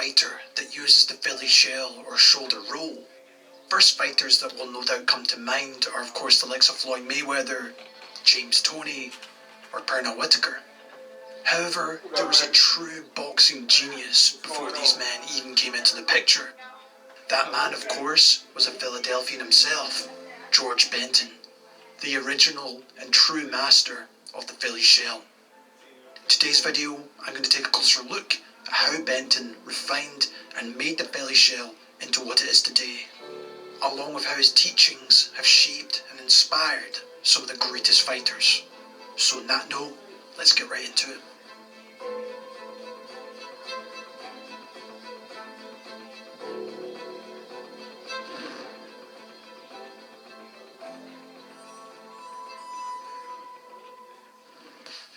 fighter that uses the Philly shell or shoulder roll. First fighters that will no doubt come to mind are of course the likes of Floyd Mayweather, James Toney, or Pernell Whitaker. However, there was a true boxing genius before these men even came into the picture. That man, of course, was a Philadelphian himself, George Benton, the original and true master of the Philly shell. In today's video, I'm going to take a closer look at how Benton refined and made the Philly shell into what it is today, along with how his teachings have shaped and inspired some of the greatest fighters. So on that note, let's get right into it.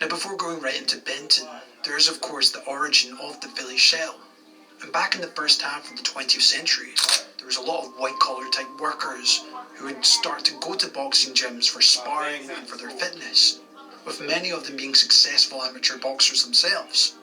Now before going right into Benton, there is of course the origin of the Philly shell. And back in the first half of the 20th century, there was a lot of white-collar type workers who would start to go to boxing gyms for sparring and for their fitness, with many of them being successful amateur boxers themselves,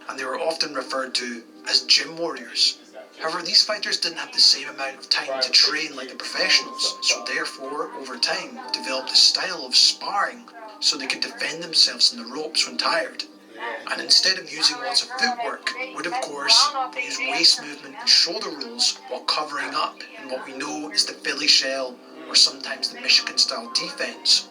and they were often referred to as gym warriors. However, these fighters didn't have the same amount of time to train like the professionals, so therefore, over time, developed a style of sparring so they could defend themselves in the ropes when tired. And instead of using lots of footwork, would of course use waist movement and shoulder rolls while covering up in what we know is the Philly shell or sometimes the Michigan style defense.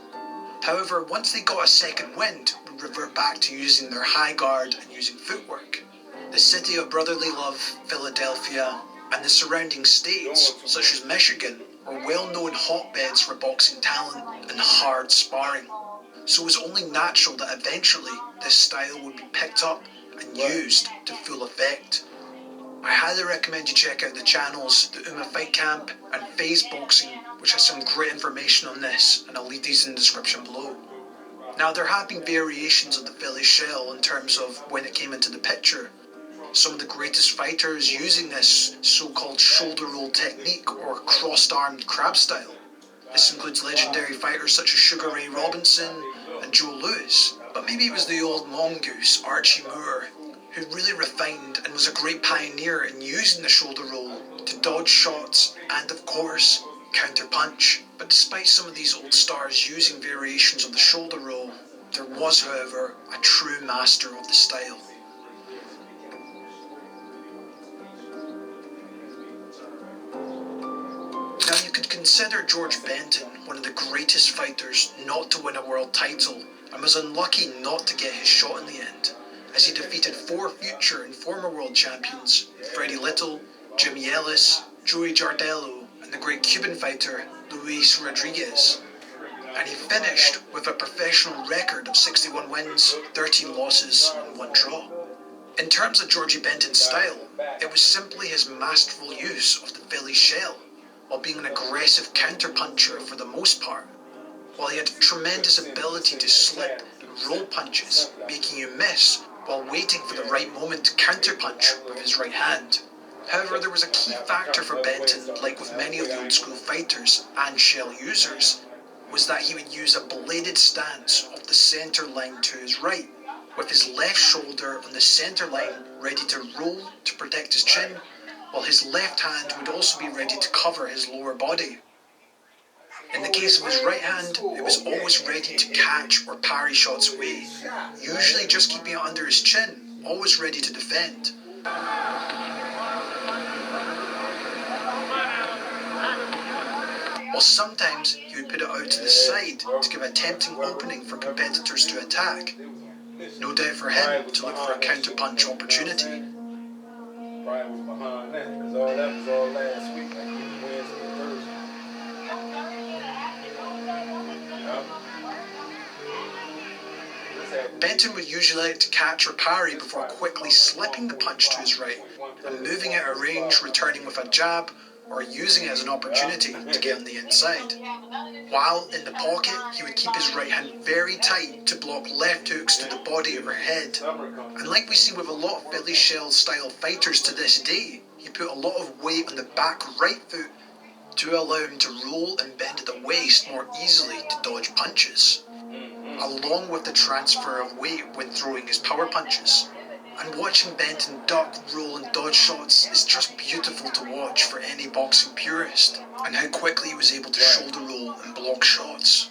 However, once they got a second wind, would revert back to using their high guard and using footwork. The city of brotherly love, Philadelphia, and the surrounding states, such as Michigan, are well-known hotbeds for boxing talent and hard sparring. So it was only natural that eventually this style would be picked up and used to full effect. I highly recommend you check out the channels, the Uma Fight Camp and Phase Boxing, which has some great information on this, and I'll leave these in the description below. Now there have been variations of the Philly shell in terms of when it came into the picture. Some of the greatest fighters using this so-called shoulder roll technique or crossed-armed crab style. This includes legendary fighters such as Sugar Ray Robinson and Joe Louis, but maybe it was the old mongoose Archie Moore who really refined and was a great pioneer in using the shoulder roll to dodge shots and of course counter punch. But despite some of these old stars using variations of the shoulder roll, there was however a true master of the style. Now you could consider George Benton one of the greatest fighters not to win a world title, and was unlucky not to get his shot in the end, as he defeated 4 future and former world champions, Freddie Little, Jimmy Ellis, Joey Jardello, and the great Cuban fighter Luis Rodriguez. And he finished with a professional record of 61 wins, 13 losses and 1 draw. In terms of Georgie Benton's style, it was simply his masterful use of the Philly shell, while being an aggressive counter-puncher for the most part, while he had a tremendous ability to slip and roll punches, making you miss while waiting for the right moment to counter-punch with his right hand. However, there was a key factor for Benton, like with many of the old school fighters and shell users, was that he would use a bladed stance off the centre line to his right, with his left shoulder on the centre line ready to roll to protect his chin, while his left hand would also be ready to cover his lower body. In the case of his right hand, it was always ready to catch or parry shots away, usually just keeping it under his chin, always ready to defend. While sometimes he would put it out to the side to give a tempting opening for competitors to attack, no doubt for him to look for a counter-punch opportunity. Brian was behind that, because that was all last week, like Wednesday and Thursday. Benton would usually like to catch or parry before quickly slipping the punch to his right and moving out of range, returning with a jab or using it as an opportunity to get on the inside. While in the pocket, he would keep his right hand very tight to block left hooks to the body or head. And like we see with a lot of Philly shell style fighters to this day, he put a lot of weight on the back right foot to allow him to roll and bend at the waist more easily to dodge punches, along with the transfer of weight when throwing his power punches. And watching Benton duck, roll and dodge shots is just beautiful to watch for any boxing purist, and how quickly he was able to shoulder roll and block shots.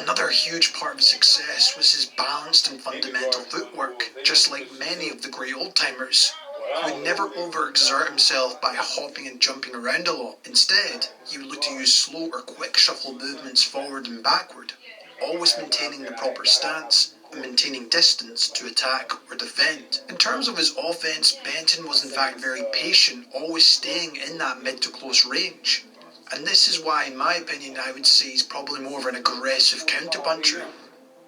Another huge part of his success was his balanced and fundamental footwork, just like many of the great old-timers. He would never overexert himself by hopping and jumping around a lot. Instead, he would look to use slow or quick shuffle movements forward and backward, always maintaining the proper stance and maintaining distance to attack or defend. In terms of his offense, Benton was in fact very patient, always staying in that mid to close range. And this is why, in my opinion, I would say he's probably more of an aggressive counterpuncher.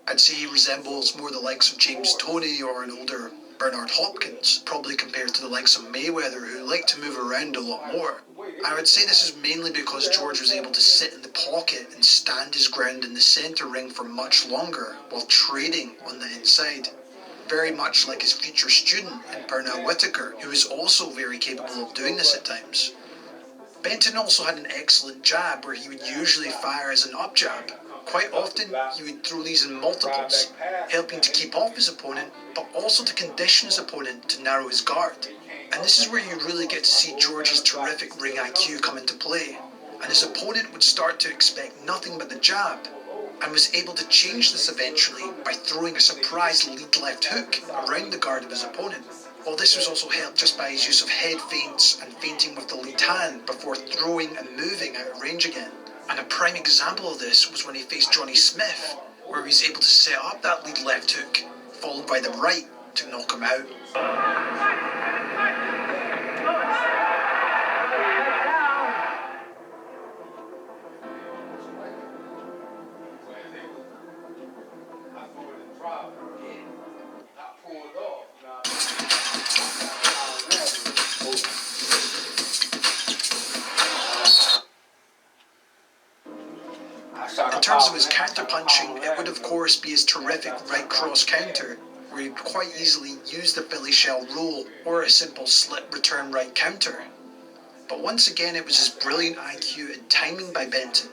I'd say he resembles more the likes of James Toney or an older Bernard Hopkins, probably compared to the likes of Mayweather, who like to move around a lot more. I would say this is mainly because George was able to sit in the pocket and stand his ground in the centre ring for much longer while trading on the inside. Very much like his future student in Pernell Whitaker, who is also very capable of doing this at times. Benton also had an excellent jab where he would usually fire as an up jab. Quite often, he would throw these in multiples, helping to keep off his opponent, but also to condition his opponent to narrow his guard. And this is where you really get to see George's terrific ring IQ come into play, and his opponent would start to expect nothing but the jab, and was able to change this eventually by throwing a surprise lead left hook around the guard of his opponent. While this was also helped just by his use of head feints and feinting with the lead hand before throwing and moving out of range again. And a prime example of this was when he faced Johnny Smith, where he was able to set up that lead left hook, followed by the right to knock him out. In terms of his counter-punching, it would of course be his terrific right cross counter, where he'd quite easily use the Philly shell roll or a simple slip return right counter. But once again it was his brilliant IQ and timing by Benton,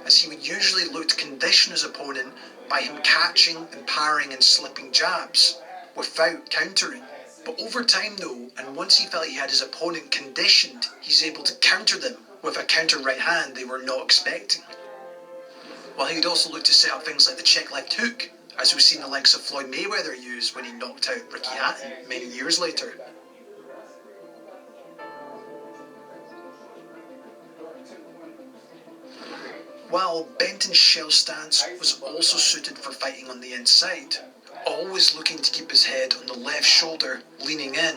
as he would usually look to condition his opponent by him catching and parrying and slipping jabs, without countering. But over time though, and once he felt he had his opponent conditioned, he's able to counter them with a counter right hand they were not expecting. While he would also look to set up things like the check left hook, as we've seen the likes of Floyd Mayweather use when he knocked out Ricky Hatton many years later. While Benton's shell stance was also suited for fighting on the inside, always looking to keep his head on the left shoulder, leaning in,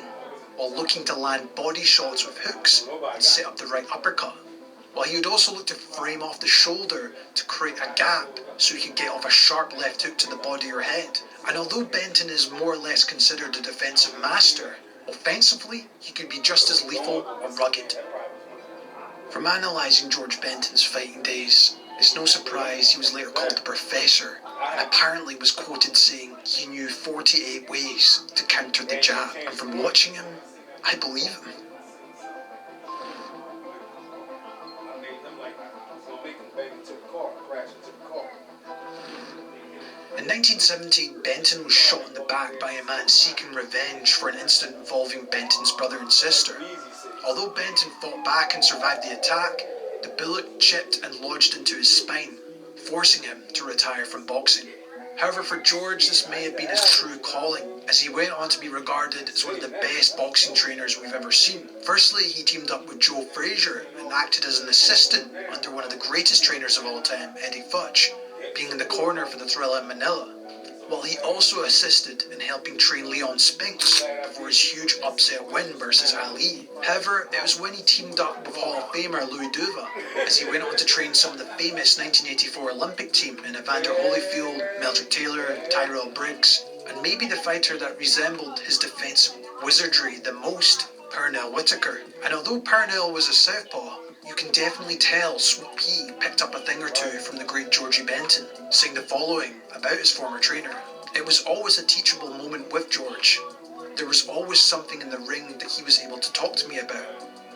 while looking to land body shots with hooks and set up the right uppercut. While he would also look to frame off the shoulder to create a gap so he could get off a sharp left hook to the body or head. And although Benton is more or less considered a defensive master, offensively he could be just as lethal or rugged. From analysing George Benton's fighting days, it's no surprise he was later called the Professor, and apparently was quoted saying he knew 48 ways to counter the jab, and from watching him, I believe him. In 1917, Benton was shot in the back by a man seeking revenge for an incident involving Benton's brother and sister. Although Benton fought back and survived the attack, the bullet chipped and lodged into his spine, forcing him to retire from boxing. However, for George, this may have been his true calling, as he went on to be regarded as one of the best boxing trainers we've ever seen. Firstly, he teamed up with Joe Frazier and acted as an assistant under one of the greatest trainers of all time, Eddie Futch, being in the corner for the Thrilla in Manila, while he also assisted in helping train Leon Spinks before his huge upset win versus Ali. However, it was when he teamed up with Hall of Famer Louis Duva, as he went on to train some of the famous 1984 Olympic team in Evander Holyfield, Mildred Taylor, Tyrell Briggs, and maybe the fighter that resembled his defensive wizardry the most, Pernell Whitaker. And although Pernell was a southpaw, You can definitely tell Sweet Pea picked up a thing or two from the great Georgie Benton, saying the following about his former trainer. It was always a teachable moment with George. There was always something in the ring that he was able to talk to me about.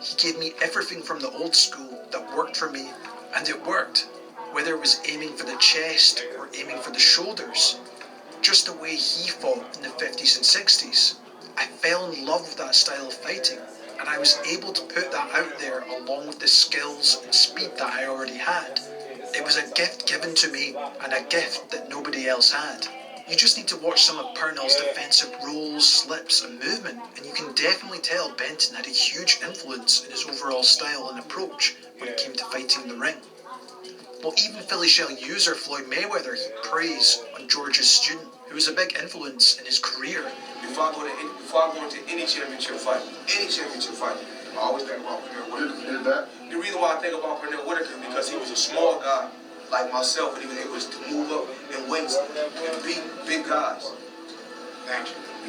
He gave me everything from the old school that worked for me, and it worked. Whether it was aiming for the chest or aiming for the shoulders, just the way he fought in the 50s and 60s. I fell in love with that style of fighting, and I was able to put that out there along with the skills and speed that I already had. It was a gift given to me, and a gift that nobody else had. You just need to watch some of Purnell's defensive rolls, slips, and movement, and you can definitely tell Benton had a huge influence in his overall style and approach when it came to fighting in the ring. Well, even Philly Shell user Floyd Mayweather heaped praise on George's student, who was a big influence in his career. Before I go into any championship fight, I always think about Pernell Whitaker. The reason why I think about Pernell Whitaker is because he was a small guy like myself, and he was able to move up in weights and beat big guys.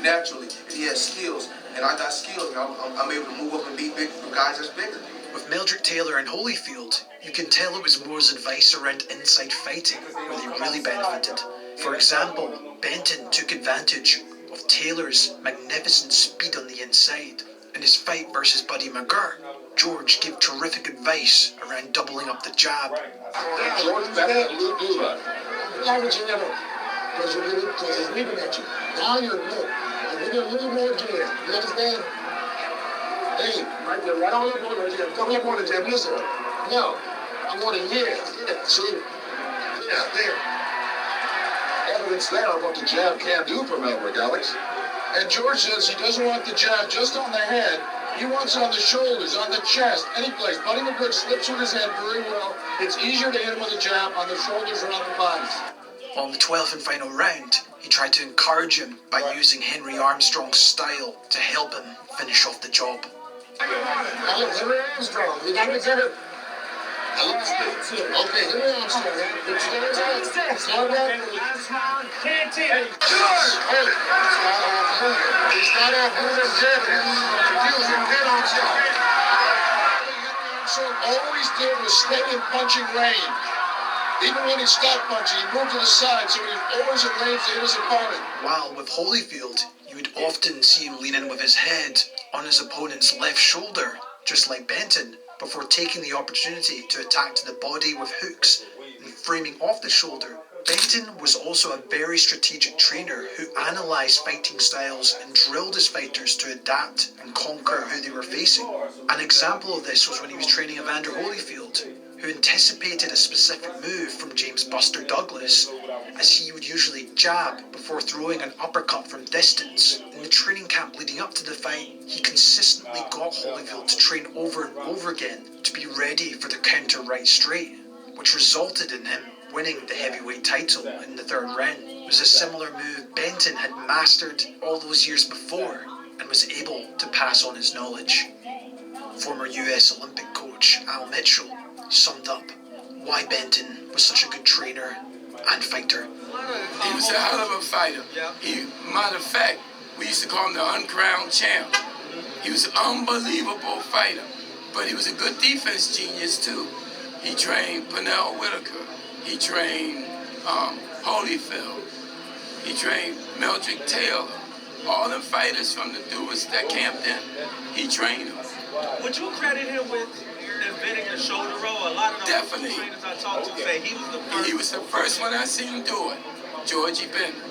Naturally. And he has skills, and I got skills, and I'm able to move up and beat big guys that's bigger. With Meldrick Taylor and Holyfield, you can tell it was Moore's advice around inside fighting where they really benefited. For example, Benton took advantage of Taylor's magnificent speed on the inside. In his fight versus Buddy McGirt, George gave terrific advice around doubling up the jab. George, that's a little dude. Why would you never? Because he's leaping at you. Now you're new. And give you a little more jab. You understand? Hey, right there, right on your board right there. Come up on the jab. Listen. No. I want to hear. Yeah, see? Yeah, there. Evidence there of what the jab can do for Melrick, Alex. And George says he doesn't want the jab just on the head. He wants on the shoulders, on the chest, any place. Buddy McGirt slips with his head very well. It's easier to hit him with a jab on the shoulders or on the body. On the 12th and final round, he tried to encourage him by using Henry Armstrong's style to help him finish off the job. Henry Armstrong, you got to get it. Okay, Henry Armstrong. Slow down. Last round, can't take it. He started off moving dead. Confusing dead Armstrong. Armstrong always did was stay in punching range. Even when he stopped punching, he moved to the side, so he was always in range to hit his opponent. While with Holyfield, you would often see him lean in with his head on his opponent's left shoulder, just like Benton, before taking the opportunity to attack to the body with hooks and framing off the shoulder. Benton was also a very strategic trainer who analysed fighting styles and drilled his fighters to adapt and conquer who they were facing. An example of this was when he was training Evander Holyfield, who anticipated a specific move from James Buster Douglas, as he would usually jab before throwing an uppercut from distance. In the training camp leading up to the fight, he consistently got Holyfield to train over and over again to be ready for the counter right straight, which resulted in him winning the heavyweight title in the third round. It was a similar move Benton had mastered all those years before and was able to pass on his knowledge. Former US Olympic coach Al Mitchell summed up why Benton was such a good trainer and fighter. He was a hell of a fighter. Matter of fact, we used to call him the uncrowned champ. He was an unbelievable fighter, but he was a good defense genius too. He trained Pernell Whitaker. He trained Holyfield. He trained Meldrick Taylor. All them fighters from the dudes that camped in, he trained them. Would you credit him with inventing the shoulder roll? A lot of the Definitely. trainers I talked to say he was the first. He was the first one I seen him do it. Georgie Benton.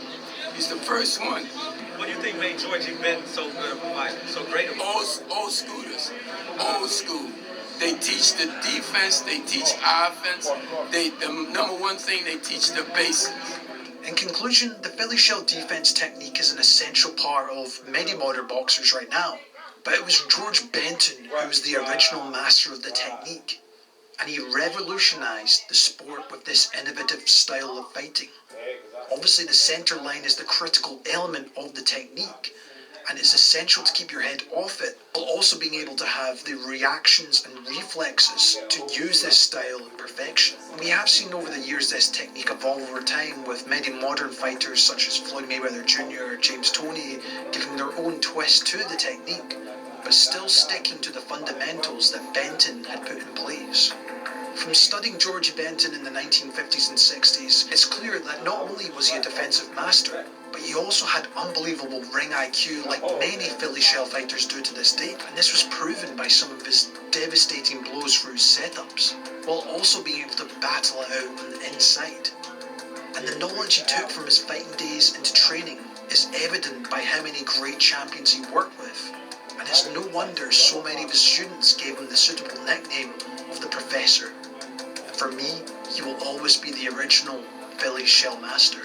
He's the first one. What do you think made Georgie Benton so good of a fighter, so great of a fighter? Old schoolers. Old school. They teach the defense, they teach offense. The number one thing, they teach the basics. In conclusion, the Philly Shell defense technique is an essential part of many modern boxers right now. But it was George Benton who was the original master of the technique, and he revolutionized the sport with this innovative style of fighting. Obviously, the center line is the critical element of the technique, and it's essential to keep your head off it, while also being able to have the reactions and reflexes to use this style in perfection. We have seen over the years this technique evolve over time, with many modern fighters such as Floyd Mayweather Jr., James Toney, giving their own twist to the technique. but still sticking to the fundamentals that Benton had put in place. From studying Georgie Benton in the 1950s and 60s, it's clear that not only was he a defensive master, but he also had unbelievable ring IQ like many Philly shell fighters do to this day, and this was proven by some of his devastating blows through his setups, while also being able to battle it out on the inside. And the knowledge he took from his fighting days into training is evident by how many great champions he worked with, and it's no wonder so many of his students gave him the suitable nickname of the Professor. For me, he will always be the original Philly shell master.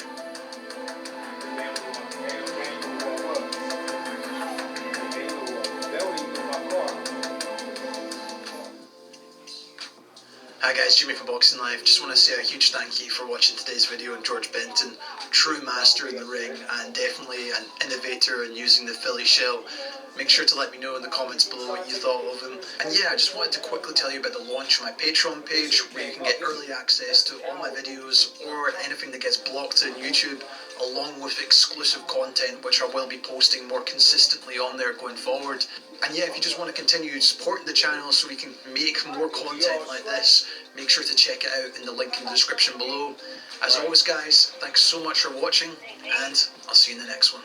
Hi guys, Jimmy from Boxing Live. Just want to say a huge thank you for watching today's video on George Benton. True master in the ring and definitely an innovator in using the Philly shell. Make sure to let me know in the comments below what you thought of him. And yeah, I just wanted to quickly tell you about the launch of my Patreon page, where you can get early access to all my videos or anything that gets blocked on YouTube, along with exclusive content which I will be posting more consistently on there going forward. And yeah, if you just want to continue supporting the channel so we can make more content like this, make sure to check it out in the link in the description below. As always guys, thanks so much for watching, and I'll see you in the next one.